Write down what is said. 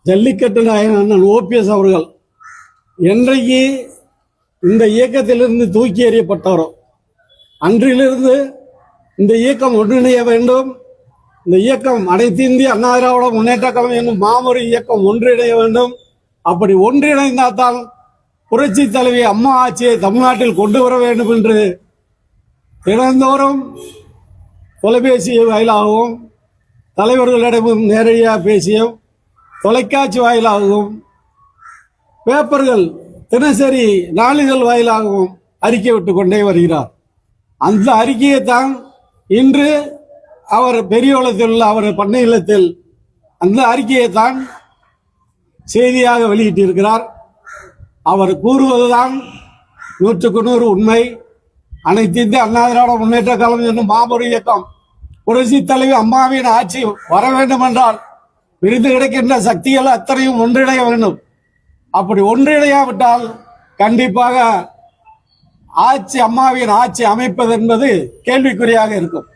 ஜல்லிக்கட்டு நாயகன் அண்ணன் ஓபிஎஸ் அவர்கள் என்றைக்கு இந்த இயக்கத்திலிருந்து தூக்கி எறியப்பட்டாரோ அன்றிலிருந்து இந்த இயக்கம் ஒன்றிணைய வேண்டும். இந்த இயக்கம் அனைத்து இந்திய அண்ணா திராவிட முன்னேற்ற கழகம் என்னும் மாபெரும் இயக்கம் ஒன்றிணைய வேண்டும். அப்படி ஒன்றிணைந்தால்தான் புரட்சி தலைவி அம்மா ஆட்சியை தமிழ்நாட்டில் கொண்டு வர வேண்டும் என்று தினந்தோறும் தொலைபேசி வாயிலாகவும் தலைவர்களிடமும் நேரடியாக பேசியும் தொலைக்காட்சி வாயிலாகவும் பேப்பர்கள் தினசரி நாளிதழ் வாயிலாகவும் அறிக்கை விட்டு கொண்டே வருகிறார். அந்த அறிக்கையை தான் இன்று அவர் பெரியோளத்தில் உள்ள அவர் பண்ணை இல்லத்தில் அந்த அறிக்கையை தான் செய்தியாக வெளியிட்டிருக்கிறார். அவர் கூறுவதுதான் 100% உண்மை. அனைத்து இந்திய அண்ணா திராவிட முன்னேற்ற கழகம் என்னும் மாபெரும் இயக்கம் புரட்சி தலைவி அம்மாவின் ஆட்சி வர வேண்டும் என்றால் விரிந்து கிடக்கின்ற சக்திகள் அத்தனையும் ஒன்றிணைய வேண்டும். அப்படி ஒன்றிணையாவிட்டால் கண்டிப்பாக அம்மாவின் ஆட்சி அமைப்பது என்பது கேள்விக்குறியாக இருக்கும்.